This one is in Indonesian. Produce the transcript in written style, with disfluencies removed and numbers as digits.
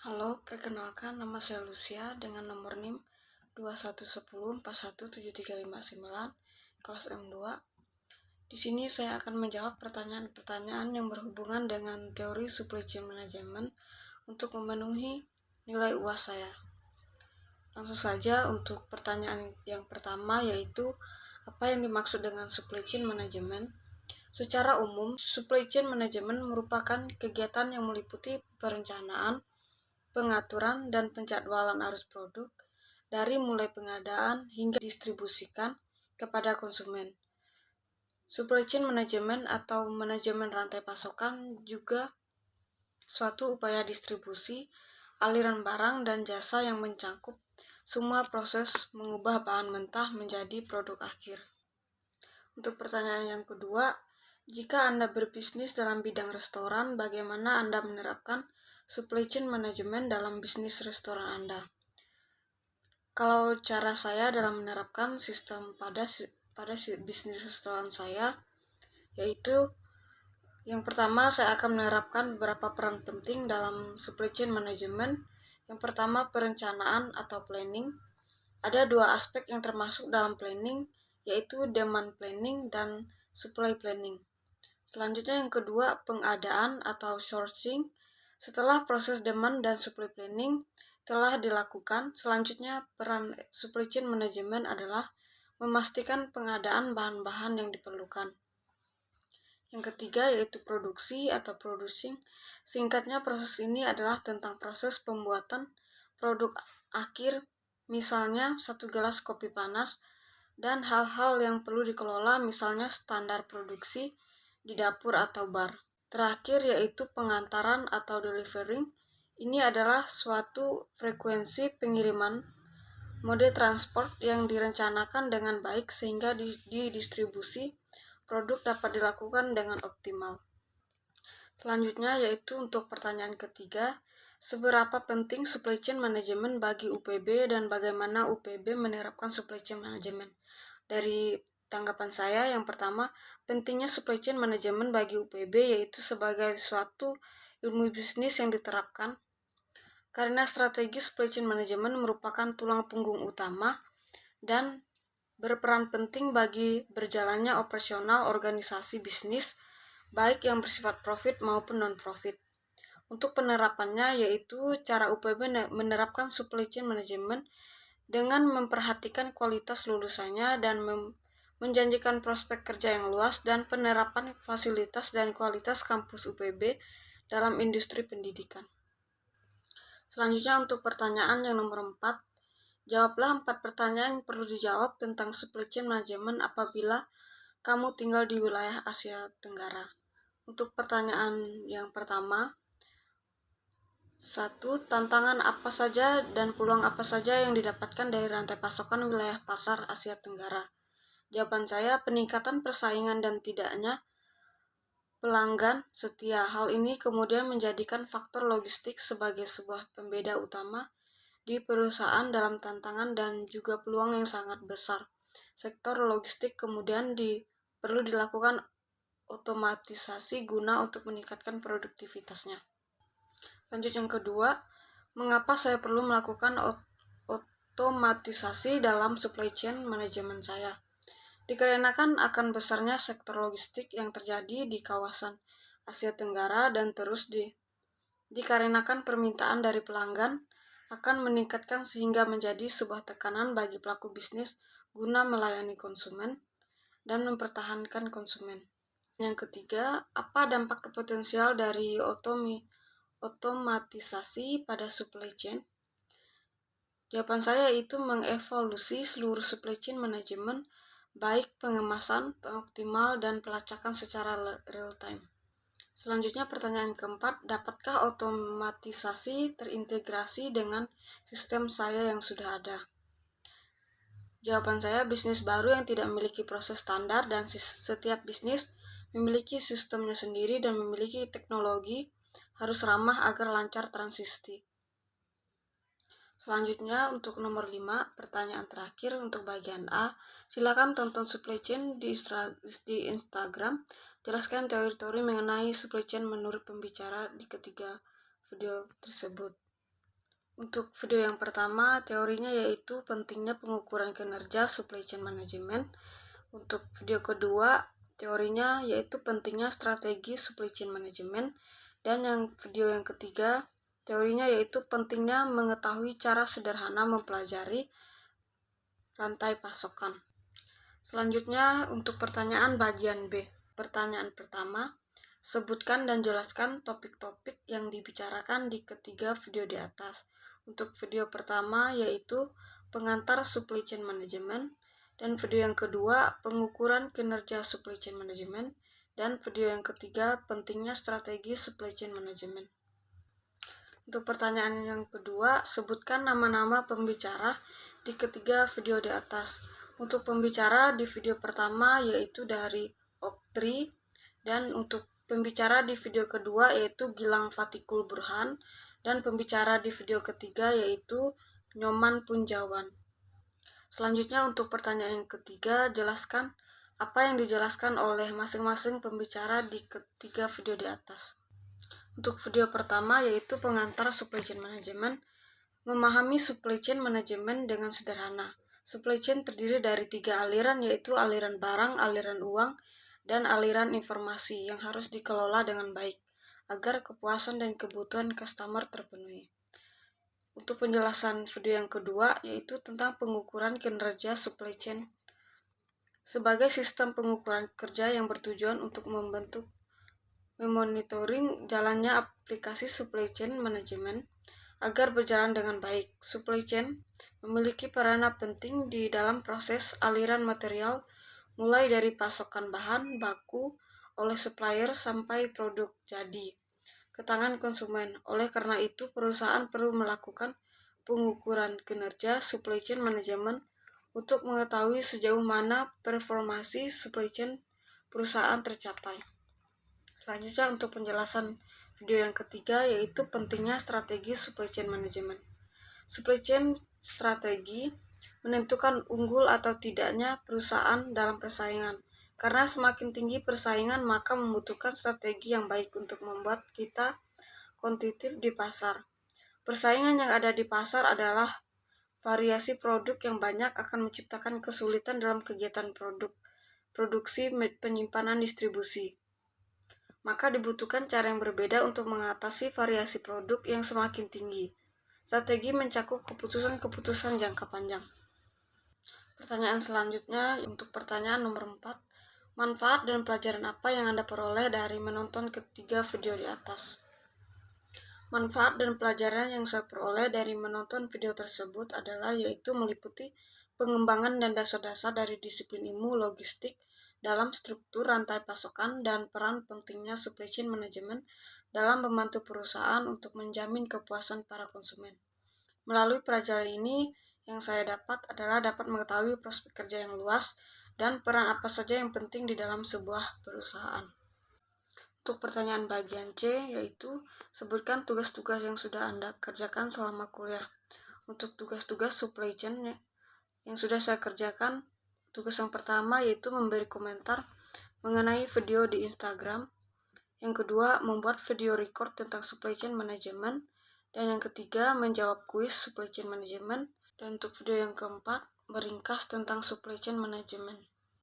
Halo, perkenalkan nama saya Lucia dengan nomor NIM 2110417359 kelas M2. Di sini saya akan menjawab pertanyaan-pertanyaan yang berhubungan dengan teori supply chain management untuk memenuhi nilai UAS saya. Langsung saja untuk pertanyaan yang pertama, yaitu apa yang dimaksud dengan supply chain management? Secara umum, supply chain management merupakan kegiatan yang meliputi perencanaan, pengaturan, dan penjadwalan arus produk dari mulai pengadaan hingga distribusikan kepada konsumen. Supply chain management atau manajemen rantai pasokan juga suatu upaya distribusi, aliran barang dan jasa yang mencakup semua proses mengubah bahan mentah menjadi produk akhir. Untuk pertanyaan yang kedua, jika Anda berbisnis dalam bidang restoran, bagaimana Anda menerapkan supply chain management dalam bisnis restoran Anda? Kalau cara saya dalam menerapkan sistem pada bisnis restoran saya, yaitu yang pertama saya akan menerapkan beberapa peran penting dalam supply chain management. Yang pertama, perencanaan atau planning. Ada dua aspek yang termasuk dalam planning, yaitu demand planning dan supply planning. Selanjutnya yang kedua, pengadaan atau sourcing. Setelah proses demand dan supply planning telah dilakukan, selanjutnya peran supply chain management adalah memastikan pengadaan bahan-bahan yang diperlukan. Yang ketiga yaitu produksi atau producing. Singkatnya, proses ini adalah tentang proses pembuatan produk akhir, misalnya satu gelas kopi panas, dan hal-hal yang perlu dikelola, misalnya standar produksi di dapur atau bar. Terakhir yaitu pengantaran atau delivering. Ini adalah suatu frekuensi pengiriman mode transport yang direncanakan dengan baik sehingga di distribusi produk dapat dilakukan dengan optimal. Selanjutnya yaitu untuk pertanyaan ketiga, seberapa penting supply chain management bagi UPB dan bagaimana UPB menerapkan supply chain management? Dari tanggapan saya, yang pertama, pentingnya supply chain management bagi UPB yaitu sebagai suatu ilmu bisnis yang diterapkan karena strategi supply chain management merupakan tulang punggung utama dan berperan penting bagi berjalannya operasional organisasi bisnis, baik yang bersifat profit maupun non-profit. Untuk penerapannya yaitu cara UPB menerapkan supply chain management dengan memperhatikan kualitas lulusannya dan menjanjikan prospek kerja yang luas dan penerapan fasilitas dan kualitas kampus UPB dalam industri pendidikan. Selanjutnya untuk pertanyaan yang nomor 4, jawablah 4 pertanyaan yang perlu dijawab tentang supply chain management apabila kamu tinggal di wilayah Asia Tenggara. Untuk pertanyaan yang pertama, 1. Tantangan apa saja dan peluang apa saja yang didapatkan dari rantai pasokan wilayah pasar Asia Tenggara? Jawaban saya, peningkatan persaingan dan tidaknya pelanggan setia. Hal ini kemudian menjadikan faktor logistik sebagai sebuah pembeda utama di perusahaan dalam tantangan dan juga peluang yang sangat besar. Sektor logistik kemudian perlu dilakukan otomatisasi guna untuk meningkatkan produktivitasnya. Lanjut yang kedua, mengapa saya perlu melakukan otomatisasi dalam supply chain manajemen saya? Dikarenakan akan besarnya sektor logistik yang terjadi di kawasan Asia Tenggara dan terus dikarenakan permintaan dari pelanggan akan meningkatkan sehingga menjadi sebuah tekanan bagi pelaku bisnis guna melayani konsumen dan mempertahankan konsumen. Yang ketiga, apa dampak potensial dari otomatisasi pada supply chain? Jawaban saya itu mengevaluasi seluruh supply chain management, baik pengemasan, pengoptimal, dan pelacakan secara real time. Selanjutnya pertanyaan keempat, dapatkah otomatisasi terintegrasi dengan sistem saya yang sudah ada? Jawaban saya, bisnis baru yang tidak memiliki proses standar dan setiap bisnis memiliki sistemnya sendiri dan memiliki teknologi harus ramah agar lancar transisi. Selanjutnya untuk nomor 5, pertanyaan terakhir untuk bagian A. Silakan tonton supply chain di Instagram. Jelaskan teori-teori mengenai supply chain menurut pembicara di ketiga video tersebut. Untuk video yang pertama, teorinya yaitu pentingnya pengukuran kinerja supply chain management. Untuk video kedua, teorinya yaitu pentingnya strategi supply chain management. Dan video yang ketiga, teorinya yaitu pentingnya mengetahui cara sederhana mempelajari rantai pasokan. Selanjutnya untuk pertanyaan bagian B. Pertanyaan pertama, sebutkan dan jelaskan topik-topik yang dibicarakan di ketiga video di atas. Untuk video pertama yaitu pengantar supply chain management, dan video yang kedua pengukuran kinerja supply chain management, dan video yang ketiga pentingnya strategi supply chain management. Untuk pertanyaan yang kedua, sebutkan nama-nama pembicara di ketiga video di atas. Untuk pembicara di video pertama yaitu dari Oktri, dan untuk pembicara di video kedua yaitu Gilang Fatikul Burhan, dan pembicara di video ketiga yaitu Nyoman Punjawan. Selanjutnya untuk pertanyaan yang ketiga, jelaskan apa yang dijelaskan oleh masing-masing pembicara di ketiga video di atas. Untuk video pertama yaitu pengantar supply chain management, memahami supply chain management dengan sederhana. Supply chain terdiri dari 3 aliran yaitu aliran barang, aliran uang, dan aliran informasi yang harus dikelola dengan baik agar kepuasan dan kebutuhan customer terpenuhi. Untuk penjelasan video yang kedua yaitu tentang pengukuran kinerja supply chain sebagai sistem pengukuran kerja yang bertujuan untuk memonitoring jalannya aplikasi supply chain management agar berjalan dengan baik. Supply chain memiliki peranan penting di dalam proses aliran material mulai dari pasokan bahan baku oleh supplier sampai produk jadi ke tangan konsumen. Oleh karena itu, perusahaan perlu melakukan pengukuran kinerja supply chain management untuk mengetahui sejauh mana performasi supply chain perusahaan tercapai. Selanjutnya untuk penjelasan video yang ketiga yaitu pentingnya strategi supply chain management. Supply chain strategi menentukan unggul atau tidaknya perusahaan dalam persaingan. Karena semakin tinggi persaingan, maka membutuhkan strategi yang baik untuk membuat kita kompetitif di pasar. Persaingan yang ada di pasar adalah variasi produk yang banyak akan menciptakan kesulitan dalam kegiatan produksi, penyimpanan, distribusi. Maka dibutuhkan cara yang berbeda untuk mengatasi variasi produk yang semakin tinggi. Strategi mencakup keputusan-keputusan jangka panjang. Pertanyaan selanjutnya untuk pertanyaan nomor 4. Manfaat dan pelajaran apa yang Anda peroleh dari menonton ketiga video di atas? Manfaat dan pelajaran yang saya peroleh dari menonton video tersebut adalah yaitu meliputi pengembangan dan dasar-dasar dari disiplin ilmu logistik dalam struktur rantai pasokan dan peran pentingnya supply chain management dalam membantu perusahaan untuk menjamin kepuasan para konsumen. Melalui pelajaran ini, yang saya dapat adalah dapat mengetahui prospek kerja yang luas dan peran apa saja yang penting di dalam sebuah perusahaan. Untuk pertanyaan bagian C, yaitu sebutkan tugas-tugas yang sudah Anda kerjakan selama kuliah. Untuk tugas-tugas supply chain yang sudah saya kerjakan, tugas yang pertama yaitu memberi komentar mengenai video di Instagram. Yang kedua, membuat video record tentang supply chain management. Dan yang ketiga, menjawab kuis supply chain management. Dan untuk video yang keempat, meringkas tentang supply chain management.